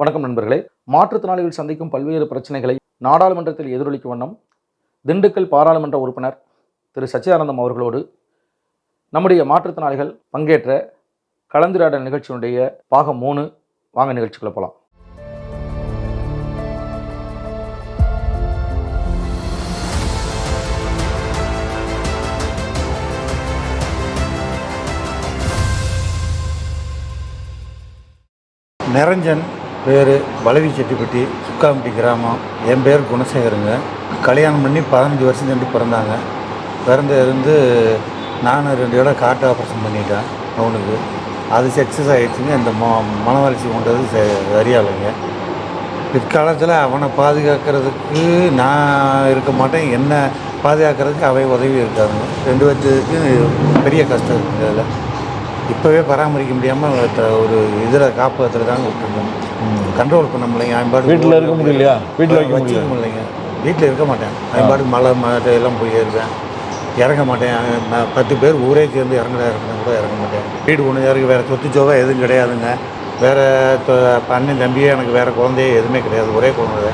வணக்கம் நண்பர்களே. மாற்றுத்திறனாளிகள் சந்திக்கும் பல்வேறு பிரச்சனைகளை நாடாளுமன்றத்தில் எதிரொலிக்கும் வண்ணம் திண்டுக்கல் பாராளுமன்ற உறுப்பினர் திரு சச்சிதானந்தம் அவர்களோடு நம்முடைய மாற்றுத்திறனாளிகள் பங்கேற்ற கலந்துரையாடல் நிகழ்ச்சியினுடைய பாகம் 3 வாங்க நிகழ்ச்சிக்குள்ள போகலாம். நிரஞ்சன் பேர், வளவி செட்டிப்பட்டி, சுக்காம்பட்டி கிராமம். என் பேர் குணசேகருங்க. கல்யாணம் பண்ணி 15 வருஷம் சென்று பிறந்தாங்க. பிறந்து நான் 2 இடம் காட்டு ஆப்ரேஷன் பண்ணிட்டேன் அவனுக்கு. அது சக்ஸஸ் ஆகிடுச்சுங்க. இந்த மன வளர்ச்சி கொண்டது சரியாகலைங்க. பிற்காலத்தில் அவனை பாதுகாக்கிறதுக்கு நான் இருக்க மாட்டேன், என்னை பாதுகாக்கிறதுக்கு அவை உதவி இருக்காதுங்க. 2 பேர்த்துக்கு பெரிய கஷ்டம் இருக்குங்க. அதில் இப்போவே பராமரிக்க முடியாமல் ஒரு இதில் காப்பகத்தில் தாங்க விட்டுருக்கோம். கண்ட்ரோல் பண்ண முடியலைங்க. ஐம்பாடு வீட்டில் இருக்க முடியலையா? வீட்டில் வச்சுக்க முடியலைங்க. வீட்டில் இருக்க மாட்டேன். ஐம்பாடு மலை எல்லாம் போய் ஏறுவேன், இறங்க மாட்டேன். 10 பேர் ஊரே சேர்ந்து இறங்கினா கூட இறங்க மாட்டேன். வீடு ஒன்று இறங்கி வேறு சொத்துச்சோவா எதுவும் கிடையாதுங்க. வேறு அண்ணன் தம்பியே எனக்கு வேறு குழந்தையே எதுவுமே கிடையாது, ஒரே குழந்தை.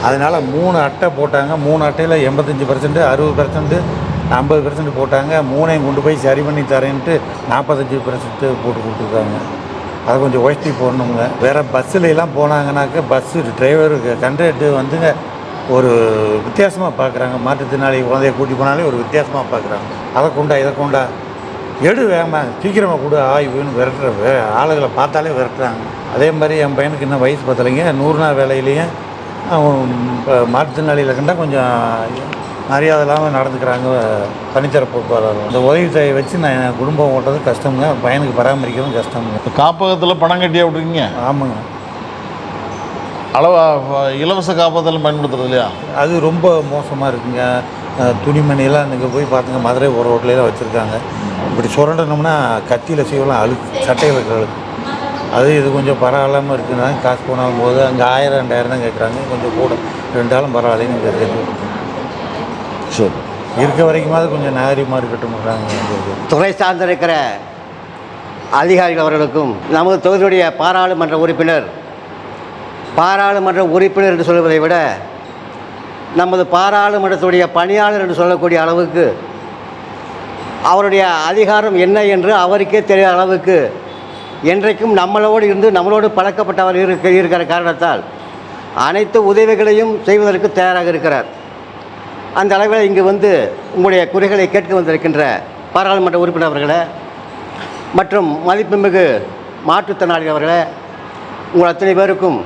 அதனால் 3 அட்டை போட்டாங்க. 3 அட்டையில் 85%, 60%, 50% போட்டாங்க. 3ஐயும் கொண்டு போய் சரி பண்ணி தரேன்ட்டு 45% போட்டு கொடுத்துருக்காங்க. அதை கொஞ்சம் உயர்த்தி போடணுங்க. வேறு பஸ்ஸுலாம் போனாங்கனாக்க பஸ்ஸு டிரைவரு கண்டக்டர் வந்துங்க ஒரு வித்தியாசமாக பார்க்குறாங்க. மாற்றுத்திறனாளி குழந்தைய கூட்டி போனாலே ஒரு வித்தியாசமாக பார்க்குறாங்க. அதை கொண்டா இதை கொண்டா எடு வேகமாக சீக்கிரமாக கூட ஆய்வுன்னு விரட்டுற ஆளுகளை பார்த்தாலே விரட்டுறாங்க. அதே மாதிரி என் பையனுக்கு இன்னும் வயசு பத்தலைங்க. 100 நாள் வேலையிலையும் இப்போ மாற்றுத்திறனாளியில் கண்டால் கொஞ்சம் மரியாதை இல்லாமல் நடந்துக்கிறாங்க தனித்தர போக்குவரத்து. இந்த உதவித்தொகையை வச்சு நான் என் குடும்பம் ஓட்டுறது கஷ்டங்க. பையனுக்கு பராமரிக்கிறதும் கஷ்டங்க. காப்பகத்தில் பணம் கட்டியா விட்ருக்கீங்க? ஆமாங்க. இலவச காப்பகத்தில் பயன்படுத்துறது இல்லையா? அது ரொம்ப மோசமாக இருக்குங்க. துணிமணியெல்லாம் நீங்கள் போய் பார்த்துங்க, மதுரை ஒரு ரோட்லேயே வச்சுருக்காங்க. இப்படி சுரண்டனோம்னா கத்தியில் செய்யலாம், அழுக்கு சட்டையில் இருக்கிற அழுக்கு. அது இது கொஞ்சம் பரவாயில்லாமல் இருக்குன்னா காசு போனாலும் போது அங்கே 1000 2000 தான் கேட்குறாங்க. கொஞ்சம் கூட 2 ஆளும் பரவாயில்லைன்னு கேட்டு சரி இருக்க வரைக்குமாவது கொஞ்சம் நாகரிகமாக இருக்கட்டும். துறை சார்ந்திருக்கிற அதிகாரிகள் அவர்களுக்கும், நமது தொகுதியுடைய பாராளுமன்ற உறுப்பினர் என்று சொல்வதை விட நமது பாராளுமன்றத்துடைய பணியாளர் என்று சொல்லக்கூடிய அளவுக்கு அவருடைய அதிகாரம் என்ன என்று அவருக்கே தெரியாத அளவுக்கு என்றைக்கும் நம்மளோடு இருந்து நம்மளோடு பழக்கப்பட்டவர் இருக்கிற காரணத்தால் அனைத்து உதவிகளையும் செய்வதற்கு தயாராக இருக்கிறார். அந்த அளவில் இங்கு வந்து உங்களுடைய குறைகளை கேட்க வந்திருக்கின்ற பாராளுமன்ற உறுப்பினர் அவர்களே மற்றும் மதிப்புமிகு மாற்றுத்திறனாளி அவர்களே, உங்கள் அத்தனை பேருக்கும்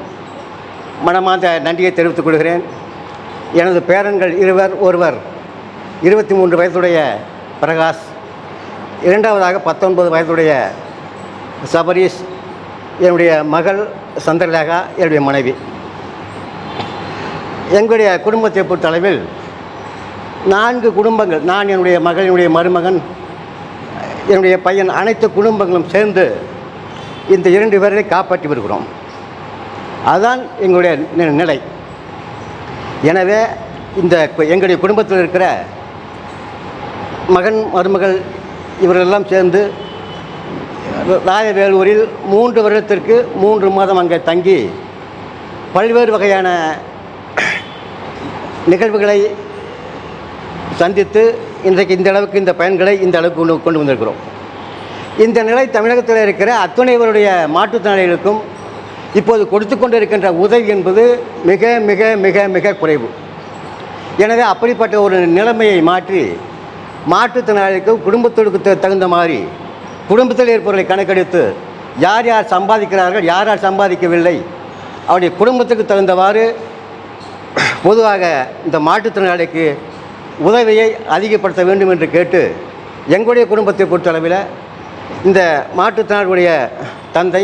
மனமார்ந்த நன்றியை தெரிவித்துக் கொள்கிறேன். எனது பேரன்கள் ஒருவர் 23 வயதுடைய பிரகாஷ், இரண்டாவதாக 19 வயதுடைய சபரீஷ், என்னுடைய மகள் சந்திரலேகா, என்னுடைய மனைவி. எங்களுடைய குடும்பத்தை பொறுத்தளவில் 4 குடும்பங்கள், நான், என்னுடைய மகள், என்னுடைய மருமகன், என்னுடைய பையன், அனைத்து குடும்பங்களும் சேர்ந்து இந்த 2 பேரை காப்பாற்றி வருகிறோம். அதுதான் எங்களுடைய நிலை. எனவே இந்த எங்களுடைய குடும்பத்தில் இருக்கிற மகன் மருமகள் இவர்களெல்லாம் சேர்ந்து ராயவேலூரில் 3 வருடத்திற்கு 3 மாதம் அங்கே தங்கி பல்வேறு வகையான நிகழ்வுகளை சந்தித்து இன்றைக்கு இந்த அளவுக்கு இந்த பயன்களை இந்த அளவுக்கு கொண்டு வந்திருக்கிறோம். இந்த நிலை தமிழகத்தில் இருக்கிற அத்துணைவருடைய மாற்றுத்திறனாளிகளுக்கும் இப்போது கொடுத்து கொண்டு இருக்கின்ற உதவி என்பது மிக மிக மிக மிக குறைவு. எனவே அப்படிப்பட்ட ஒரு நிலைமையை மாற்றி மாற்றுத்திறனாளிகளுக்கு குடும்பத்திற்கு தகுந்த மாதிரி குடும்பத்தில் இருப்பவர்களை கணக்கெடுத்து யார் யார் சம்பாதிக்கிறார்கள், யார் யார் சம்பாதிக்கவில்லை, அவருடைய குடும்பத்துக்கு தகுந்தவாறு பொதுவாக இந்த மாற்றுத்திறனாளிக்கு உதவியை அதிகப்படுத்த வேண்டும் என்று கேட்டு எங்களுடைய குடும்பத்தை பொறுத்தளவில் இந்த மாற்றுத்திறனாளியுடைய தந்தை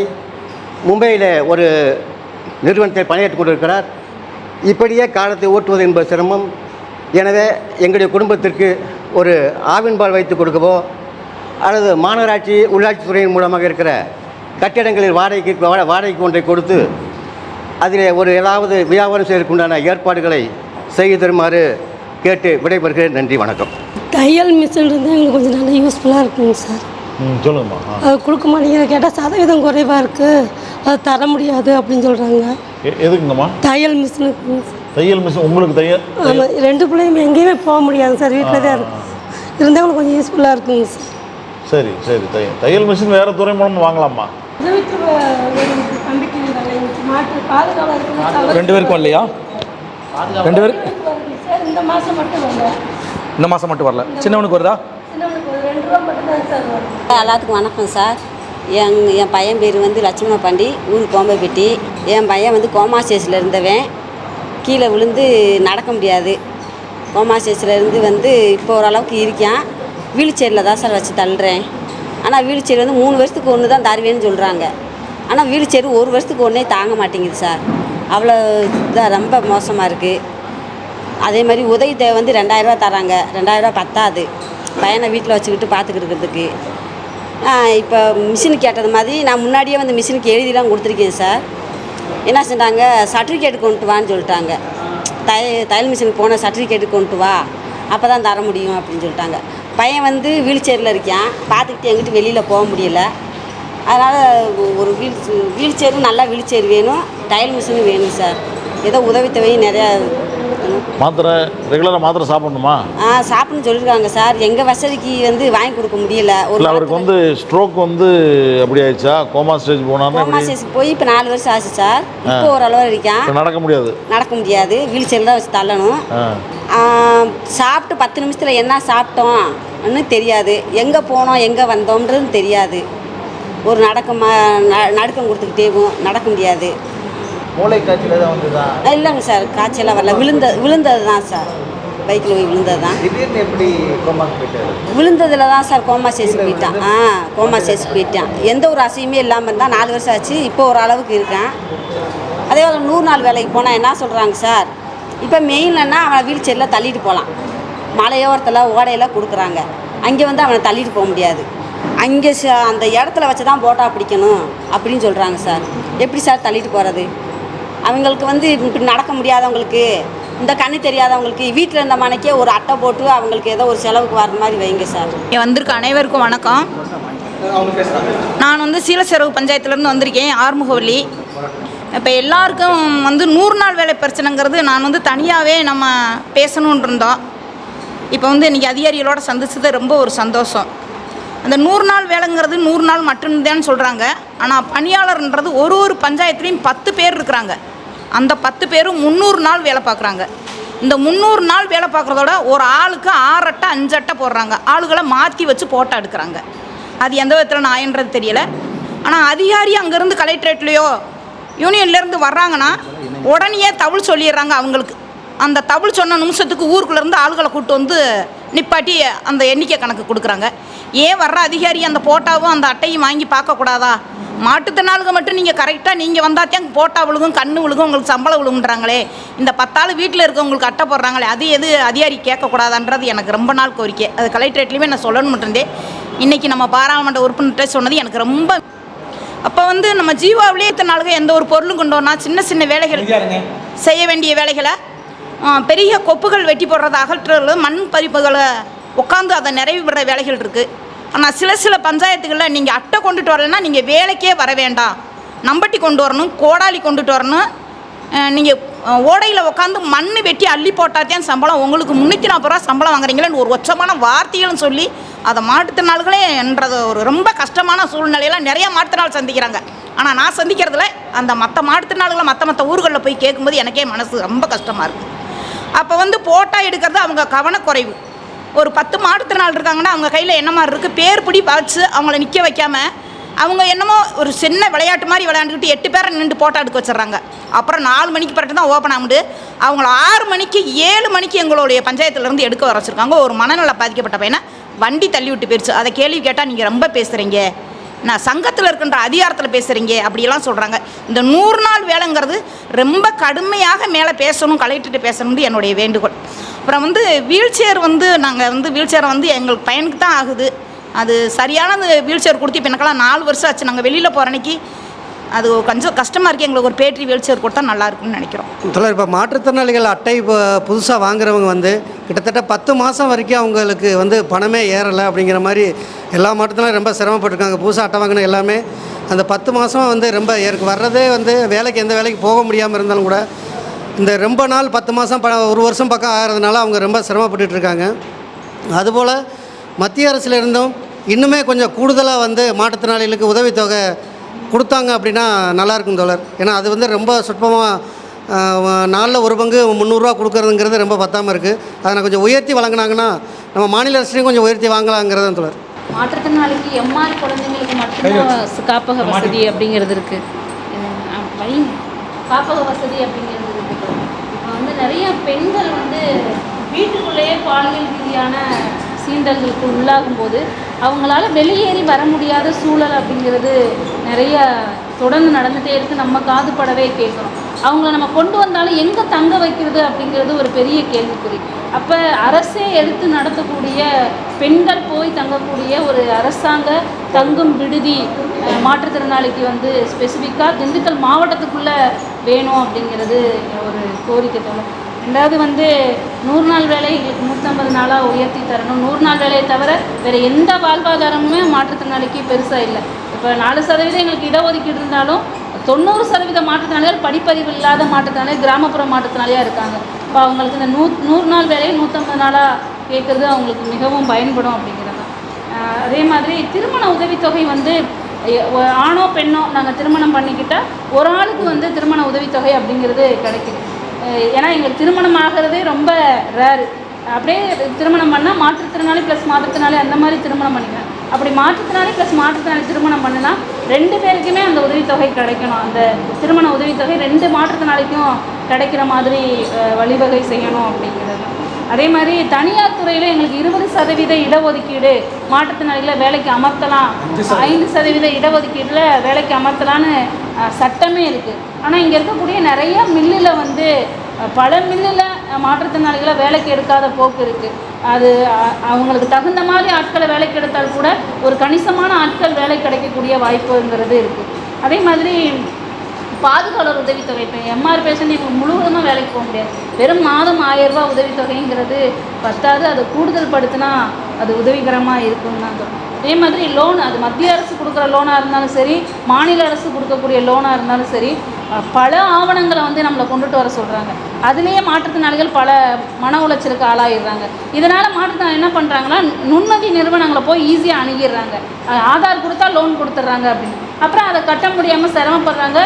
மும்பையில் ஒரு நிறுவனத்தில் பணியாற்றி கொண்டிருக்கிறார். இப்படியே காலத்தை ஓட்டுவது என்பது சிரமம். எனவே எங்களுடைய குடும்பத்திற்கு ஒரு ஆவின்பால் வைத்து கொடுக்கவோ அல்லது மாநகராட்சி உள்ளாட்சித்துறையின் மூலமாக இருக்கிற கட்டிடங்களில் வாடகைக்கு ஒன்றை கொடுத்து அதில் ஒரு ஏதாவது வியாபாரம் செய்வதற்குண்டான ஏற்பாடுகளை செய்து தருமாறு கேட்டு விடைபெறுகிறேன். நன்றி, வணக்கம். தையல் மிஷின் இருந்தால் எங்களுக்கு கொஞ்சம் நல்லா யூஸ்ஃபுல்லாக இருக்குங்க சார். சொல்லுங்கம்மா. அது கொடுக்க மாட்டேங்கிற கேட்டால் சதவீதம் குறைவாக இருக்குது, அது தர முடியாது அப்படின்னு சொல்கிறாங்க. எதுக்குங்கம்மா? தையல் மிஷினுக்கு. தையல் மிஷின் உங்களுக்கு தையல்? ஆமாம், 2 பிள்ளையும் எங்கேயுமே போக முடியாது சார், வீட்டில் தான் இருக்கும். இருந்தாலும் கொஞ்சம் யூஸ்ஃபுல்லாக இருக்குங்க சார். சரி சரி. தையல் மிஷின் வேறு துறை மூலமாக வாங்கலாமா? 2 பேருக்கும் இல்லையா? 2 பேருக்கு இந்த மாதம் மட்டும் வரல. இந்த மாதம் மட்டும் வரல. சின்னவனுக்கு வருதா? சின்னவனுக்கு ஒரு 2 ரூபா மட்டும் தான் சார் வரும். எல்லாத்துக்கும் வணக்கம் சார். என் பையன் பேர் வந்து லட்சுமண பாண்டி, ஊர் கோம்பைப்பட்டி. என் பையன் வந்து கோமா ஸ்டேஜில் இருந்தவன், கீழே விழுந்து நடக்க முடியாது. கோமா ஸ்டேஜில் இருந்து வந்து இப்போ ஓரளவுக்கு இருக்கான். வீல் சேரில் தான் சார் வச்சு தள்ளுறேன். ஆனால் வீல் சேர் வந்து 3 வருஷத்துக்கு ஒன்று தான் தருவேன்னு சொல்கிறாங்க. ஆனால் வீல் சேர் 1 வருஷத்துக்கு ஒன்றே தாங்க மாட்டேங்குது சார். அவ்வளோ இதாக ரொம்ப மோசமாக இருக்குது. அதே மாதிரி உதவி தேவை வந்து 2000 ரூபா தராங்க. 2000 ரூபா பத்தாது பையனை வீட்டில் வச்சுக்கிட்டு பார்த்துக்கிட்டு. இப்போ மிஷின் கேட்டது மாதிரி நான் முன்னாடியே வந்து மிஷினுக்கு எழுதிலாம் கொடுத்துருக்கேன் சார். என்ன செஞ்சாங்க, சர்டிஃபிகேட் கொண்டு வான்னு சொல்லிட்டாங்க. தையல் மிஷினுக்கு போன சர்டிஃபிகேட்டு கொண்டு வா, அப்போ தான் தர முடியும் அப்படின்னு சொல்லிட்டாங்க. பையன் வந்து வீல் சேரில் இருக்கான், பார்த்துக்கிட்டு எங்கிட்டு வெளியில் போக முடியல. அதனால் ஒரு வீல் சேரும் நல்லா வீல் சேர் வேணும், தையல் மிஷினும் வேணும் சார். ஏதோ உதவித்தொகையும் நிறையா மாத்திரை ரெகுலராக மாத்திரை சாப்பிடணுமா? சாப்பிட்ணுன்னு சொல்லியிருக்காங்க சார். எங்கள் வசதிக்கு வந்து வாங்கி கொடுக்க முடியல. அவருக்கு வந்து ஸ்ட்ரோக் வந்து அப்படி ஆயிடுச்சா? கோமா ஸ்டேஜ் போனாலும் கோமா ஸ்டேஜுக்கு போய் இப்போ 4 வருஷம் ஆச்சு சார். இப்போ ஓரளவு இருக்கான். நடக்க முடியாது. வீல் சேரில் தான் வச்சு தள்ளணும். சாப்பிட்டு 10 நிமிஷத்தில் என்ன சாப்பிட்டோம்னு தெரியாது, எங்கே போனோம் எங்கே வந்தோம்ன்றது தெரியாது. ஒரு நடுக்கம் கொடுத்துக்கிட்டேவும் நடக்க முடியாது. மூளை காய்ச்சல் தான் வந்துதான்? இல்லைங்க சார், காய்ச்சலாம் வரல. விழுந்தது தான் சார், பைக்கில் போய் விழுந்தது தான். திடீர்னு எப்படி கோமாக்கு போயிட்டாரு? விழுந்ததில் தான் சார் கோமா ஸ்டேஜ் போயிட்டான். கோமா ஸ்டேஜ் போயிட்டான். எந்த ஒரு அசையுமே இல்லாமல் இருந்தால் 4 வருஷம் ஆச்சு. இப்போ ஒரு அளவுக்கு இருக்கான். அதே ஒரு 100 நாள் வேலைக்கு போனால் என்ன சொல்கிறாங்க சார், இப்போ மெயின்லன்னா அவனை வீல் சேரில் தள்ளிட்டு போகலாம். மலையோரத்தில் ஓடையெல்லாம் கொடுக்குறாங்க, அங்கே வந்து அவனை தள்ளிட்டு போக முடியாது. அங்கே அந்த இடத்துல வச்சு தான் போட்டா பிடிக்கணும் அப்படின்னு சொல்கிறாங்க சார். எப்படி சார் தள்ளிட்டு போகிறது? அவங்களுக்கு வந்து இப்படி நடக்க முடியாதவங்களுக்கு, இந்த கண்ணு தெரியாதவங்களுக்கு வீட்டில் இருந்த மனைக்கே ஒரு அட்டை போட்டு அவங்களுக்கு ஏதோ ஒரு செலவுக்கு வர்ற மாதிரி வைங்க சார். வந்திருக்க அனைவருக்கும் வணக்கம். நான் வந்து சீலச்செரவு பஞ்சாயத்துலேருந்து வந்திருக்கேன், ஆறுமுகவல்லி. இப்போ எல்லாருக்கும் வந்து 100 நாள் வேலை பிரச்சனைங்கிறது நான் வந்து தனியாகவே நம்ம பேசணுன்னு இருந்தோம். இப்போ வந்து இன்றைக்கி அதிகாரிகளோடு சந்திச்சது ரொம்ப ஒரு சந்தோஷம். அந்த 100 நாள் வேலைங்கிறது 100 நாள் மட்டும்தான் சொல்கிறாங்க. ஆனால் பணியாளர்ன்றது ஒரு பஞ்சாயத்துலேயும் 10 பேர் இருக்கிறாங்க. அந்த 10 பேரும் 300 நாள் வேலை பார்க்குறாங்க. இந்த 300 நாள் வேலை பார்க்குறதோட ஒரு ஆளுக்கு 6 அட்டை 5 அட்டை போடுறாங்க. ஆளுகளை மாற்றி வச்சு போட்டோ எடுக்கிறாங்க. அது எந்த விதத்தில் நாயன்றது தெரியலை. ஆனால் அதிகாரி அங்கேருந்து கலெக்டரேட்லேயோ யூனியன்லேருந்து வர்றாங்கன்னா உடனே தவுள் சொல்லிடுறாங்க அவங்களுக்கு. அந்த தவுள் சொன்ன நிமிஷத்துக்கு ஊருக்குள்ளேருந்து ஆளுகளை கூப்பிட்டு வந்து நிப்பாட்டி அந்த எண்ணிக்கை கணக்கு கொடுக்குறாங்க. ஏன் வர்ற அதிகாரி அந்த போட்டாவும் அந்த அட்டையும் வாங்கி பார்க்கக்கூடாதா? மாட்டுத்திறனாளுங்க மட்டும் நீங்கள் கரெக்டாக நீங்கள் வந்தாத்தான் போட்டா விழுகும், கண்ணு விழுகும், உங்களுக்கு சம்பளம் விழுகுன்றாங்களே. இந்த 10 ஆள் வீட்டில் இருக்கவங்களுக்கு அட்டை போடுறாங்களே, அது எது அதிகாரி கேட்கக்கூடாதான்றது எனக்கு ரொம்ப நாள் கோரிக்கை. அது கலெக்டரேட்லேயுமே நான் சொல்லணும்னு இருந்தேன். இன்றைக்கி நம்ம பாராளுமன்ற உறுப்பினர்கிட்ட சொன்னது எனக்கு ரொம்ப. அப்போ வந்து நம்ம ஜீவாவிலே இத்தனை எந்த ஒரு பொருளும் கொண்டு வரனா சின்ன வேலைகள் செய்ய வேண்டிய வேலைகளை, பெரிய கொப்புகள் வெட்டி போடுறது, அகற்றுறது, மண் பதிப்புகளை உட்காந்து அதை நிறைவு பெற வேலைகள் இருக்குது. ஆனால் சில பஞ்சாயத்துகளில் நீங்கள் அட்டை கொண்டுட்டு வரலைன்னா நீங்கள் வேலைக்கே வர வேண்டாம், நம்பட்டி கொண்டு வரணும், கோடாலி கொண்டுட்டு வரணும், நீங்கள் ஓடையில் உட்காந்து மண் வெட்டி அள்ளி போட்டாத்தான் சம்பளம், உங்களுக்கு 340 ரூபா சம்பளம் வாங்குறீங்களேன்னு ஒரு ஒச்சமான வார்த்தைகளும் சொல்லி அதை மாற்றுத்திறனாளிகளே என்றது ஒரு ரொம்ப கஷ்டமான சூழ்நிலையெல்லாம் நிறையா மாற்றுத்திறனாள் சந்திக்கிறாங்க. ஆனால் நான் சந்திக்கிறதுல அந்த மற்ற மாற்றுத்திறனாளிகளை மற்ற ஊர்களில் போய் கேட்கும்போது எனக்கே மனசு ரொம்ப கஷ்டமாக இருக்குது. அப்போ வந்து போட்டா எடுக்கிறது அவங்க கவனக்குறைவு. ஒரு 10 மாற்றுத்திறனாளி இருக்காங்கன்னா அவங்க கையில் என்ன மாதிரி இருக்குது, பேர் பிடி வச்சு அவங்கள நிற்க வைக்காமல் அவங்க என்னமோ ஒரு சின்ன விளையாட்டு மாதிரி விளையாண்டுக்கிட்டு 8 பேரை நின்று போட்டோ எடுக்க வச்சிட்றாங்க. அப்புறம் 4 மணிக்கு பிறகு தான் ஓப்பன் ஆகுது. அவங்கள 6 மணிக்கு 7 மணிக்கு எங்களுடைய பஞ்சாயத்துலேருந்து எடுக்க வர வச்சுருக்காங்க. ஒரு மனநல பாதிக்கப்பட்ட பையனை வண்டி தள்ளி விட்டு போயிடுச்சு. அதை கேள்வி கேட்டால் நீங்கள் ரொம்ப பேசுகிறீங்க, நான் சங்கத்தில் இருக்கின்ற அதிகாரத்தில் பேசுகிறீங்க அப்படியெல்லாம் சொல்கிறாங்க. இந்த 100 நாள் வேலைங்கிறது ரொம்ப கடுமையாக மேலே பேசணும், கலெக்டர்கிட்ட பேசணும்னு என்னுடைய வேண்டுகோள். அப்புறம் வந்து வீல் சேர் வந்து நாங்கள் வந்து வீல் சேரை வந்து எங்களுக்கு பயனுக்கு தான் ஆகுது. அது சரியான வீல் சேர் கொடுத்து இப்போ எனக்கெல்லாம் 4 வருஷம் ஆச்சு. நாங்கள் வெளியில் போகிற அன்றைக்கி அது கொஞ்சம் கஷ்டமாக இருக்குது. எங்களுக்கு ஒரு பேட்டரி வீல்சேர் கொடுத்தா நல்லா இருக்கும்னு நினைக்கிறோம். இப்போ மாற்றுத்திறனாளிகள் அட்டை இப்போ புதுசாக வாங்குறவங்க வந்து கிட்டத்தட்ட 10 மாதம் வரைக்கும் அவங்களுக்கு வந்து பணமே ஏறலை அப்படிங்கிற மாதிரி எல்லா மாற்றத்திலும் ரொம்ப சிரமப்பட்டிருக்காங்க. புதுசாக அட்டை வாங்கின எல்லாமே அந்த 10 மாதம் வந்து ரொம்ப வர்றதே வந்து வேலைக்கு எந்த வேலைக்கு போக முடியாமல் இருந்தாலும் கூட இந்த ரொம்ப நாள் 10 மாதம் 1 வருஷம் பக்கம் ஆகிறதுனால அவங்க ரொம்ப சிரமப்பட்டுட்டு இருக்காங்க. அதுபோல் மத்திய அரசுல இருந்தும் இன்னுமே கொஞ்சம் கூடுதலாக வந்து மாற்றுத்திறனாளிகளுக்கு உதவித்தொகை கொடுத்தாங்க அப்படின்னா நல்லாயிருக்கும் தோழர். ஏன்னா அது வந்து ரொம்ப சொற்பமாக நாளில் ஒரு பங்கு 300 ரூபா கொடுக்குறதுங்கிறது ரொம்ப பத்தாமல் இருக்குது. அதை கொஞ்சம் உயர்த்தி வழங்கினாங்கன்னா நம்ம மாநில அரசுலையும் கொஞ்சம் உயர்த்தி வாங்கலாங்கிறது தான் தோழர். மாற்றுத்திறனாளிக்கு எம்ஆர் குழந்தைங்களுக்கு மட்டும்தான் காப்பக வசதி அப்படிங்கிறது இருக்குது. காப்பக வசதி அப்படிங்கிறது இருக்குது. இப்போ வந்து நிறைய பெண்கள் வந்து வீட்டுக்குள்ளேயே பாலியல் ரீதியான சீண்டல்களுக்கு உள்ளாகும் போது அவங்களால வெளியேறி வர முடியாத சூழல் அப்படிங்கிறது நிறைய தொடர்ந்து நடந்துகிட்டே இருக்குது. நம்ம காதுபடவே கேட்குறோம். அவங்கள நம்ம கொண்டு வந்தாலும் எங்கே தங்க வைக்கிறது அப்படிங்கிறது ஒரு பெரிய கேள்விக்குறி. அப்போ அரசே எடுத்து நடத்தக்கூடிய பெண்கள் போய் தங்கக்கூடிய ஒரு அரசாங்க தங்கும் விடுதி மாற்றுத்திறனாளிக்கு வந்து ஸ்பெசிஃபிக்காக திண்டுக்கல் மாவட்டத்துக்குள்ளே வேணும் அப்படிங்கிறது ஒரு கோரிக்கை தோணும். ரெண்டாவது வந்து 100 நாள் வேலை எங்களுக்கு 150 நாளாக உயர்த்தி தரணும். 100 நாள் வேலையை தவிர வேறு எந்த வாழ்வாதாரமுமே மாற்றுத்திறனாளிக்கு பெருசாக இல்லை. இப்போ 4% எங்களுக்கு இடஒதுக்கீடு இருந்தாலும் 90% மாற்றுத்திறனாளிகள் படிப்பறிவு இல்லாத மாற்றுத்திறனாளிகள் கிராமப்புற மாற்றுத்திறனாளியாக இருக்காங்க. இப்போ அவங்களுக்கு இந்த 100 நாள் வேலையை 150 நாளாக கேட்குறது அவங்களுக்கு மிகவும் பயன்படும் அப்படிங்கிறது. அதே மாதிரி திருமண உதவித்தொகை வந்து ஆணோ பெண்ணோ நாங்கள் திருமணம் பண்ணிக்கிட்டால் ஒரு ஆளுக்கு வந்து திருமண உதவித்தொகை அப்படிங்கிறது கிடைக்குது. ஏன்னா எங்களுக்கு திருமணம் ஆகிறதே ரொம்ப ரேரு. அப்படியே திருமணம் பண்ணால் மாற்றுத்திறனாளி ப்ளஸ் மாற்றுத்திறனாளி அந்த மாதிரி திருமணம் பண்ணிக்கிறேன். அப்படி மாற்றுத்திறனாளி ப்ளஸ் மாற்றுத்திறனாளி திருமணம் பண்ணினா 2 பேருக்குமே அந்த உதவித்தொகை கிடைக்கணும். அந்த திருமண உதவித்தொகை 2 மாற்றுத்திறனாளிக்கும் கிடைக்கிற மாதிரி வழிவகை செய்யணும் அப்படிங்கிறது. அதே மாதிரி தனியார் துறையில் எங்களுக்கு 20% இடஒதுக்கீடு மாற்றுத்திறனாளிகளை வேலைக்கு அமர்த்தலாம், 5% இடஒதுக்கீட்டில் வேலைக்கு அமர்த்தலான்னு சட்டமே இருக்குது. ஆனால் இங்கே இருக்கக்கூடிய நிறைய மில்லில் வந்து பல மில்லில் மாற்றுத்திறனாளிகளை வேலைக்கு எடுக்காத போக்கு இருக்குது. அது அவங்களுக்கு தகுந்த மாதிரி ஆட்களை வேலைக்கு எடுத்தால் கூட ஒரு கணிசமான ஆட்கள் வேலை கிடைக்கக்கூடிய வாய்ப்புங்கிறது இருக்குது. அதே மாதிரி பாதுகாவலர் உதவித்தொகை இப்போ எம்ஆர் பேஷண்ட் இப்போ முழுவதுமாக வேலைக்கு போக முடியாது. வெறும் மாதம் 1000 ரூபா உதவித்தொகைங்கிறது பத்தாது. அதை கூடுதல் படுத்தினா அது உதவிகரமாக இருக்குன்னு தான் தோணும். அதே மாதிரி லோன், அது மத்திய அரசு கொடுக்குற லோனாக இருந்தாலும் சரி, மாநில அரசு கொடுக்கக்கூடிய லோனாக இருந்தாலும் சரி, பல ஆவணங்களை வந்து நம்மளை கொண்டுட்டு வர சொல்கிறாங்க. அதுலேயே மாற்றுத்திறனாளிகள் பல மன உளைச்சலுக்கு ஆளாயிடுறாங்க. இதனால் மாற்றுத்திறனாளி என்ன பண்ணுறாங்கன்னா நுண்ணதி நிறுவனங்களை போய் ஈஸியாக அணுகிடுறாங்க. ஆதார் கொடுத்தா லோன் கொடுத்துட்றாங்க அப்படின்னு. அப்புறம் அதை கட்ட முடியாமல் சிரமப்படுறாங்க.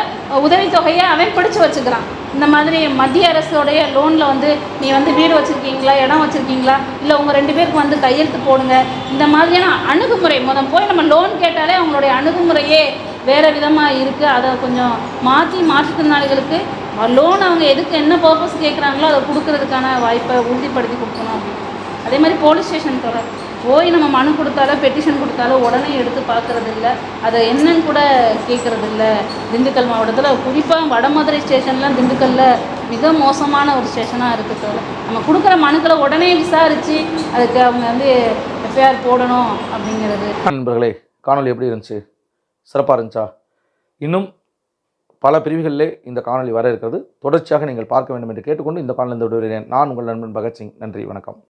உதவித்தொகையை அவன் பிடிச்சி வச்சுக்கிறான். இந்த மாதிரி மத்திய அரசோடைய லோனில் வந்து நீ வந்து வீடு வச்சுருக்கீங்களா, இடம் வச்சுருக்கீங்களா, இல்லை உங்கள் 2 பேருக்கு வந்து கையெழுத்து போடுங்க, இந்த மாதிரியான அணுகுமுறை போய் நம்ம லோன் கேட்டாலே அவங்களுடைய அணுகுமுறையே வேறு விதமாக இருக்குது. அதை கொஞ்சம் மாற்றி மாற்றுத்திறனாளிகளுக்கு லோன் அவங்க எதுக்கு என்ன பர்பஸ் கேட்குறாங்களோ அதை கொடுக்கறதுக்கான வாய்ப்பை உறுதிப்படுத்தி கொடுக்கணும் அப்படின்னு. அதே மாதிரி போலீஸ் ஸ்டேஷன் போய் நம்ம மனு கொடுத்தாலோ பெட்டிஷன் கொடுத்தாலோ உடனே எடுத்து பார்க்குறது இல்லை, அதை என்னன்னு கூட கேட்குறது இல்லை. திண்டுக்கல் மாவட்டத்தில் குறிப்பாக வடமதுரை ஸ்டேஷன்லாம் திண்டுக்கல்லில் மிக மோசமான ஒரு ஸ்டேஷனாக இருக்குது. நம்ம கொடுக்குற மனுக்களை உடனே விசாரித்து அதுக்கு அவங்க வந்து எஃப்ஐஆர் போடணும் அப்படிங்கிறது. நண்பர்களே, காணொலி எப்படி இருந்துச்சு? சிறப்பாக இருந்துச்சா? இன்னும் பல பிரிவுகளிலே இந்த காணொலி வர இருக்கிறது. தொடர்ச்சியாக நீங்கள் பார்க்க வேண்டும் என்று கேட்டுக்கொண்டு இந்த காணொலி விடுகிறேன். நான் உங்கள் நண்பன் பகத்சிங். நன்றி, வணக்கம்.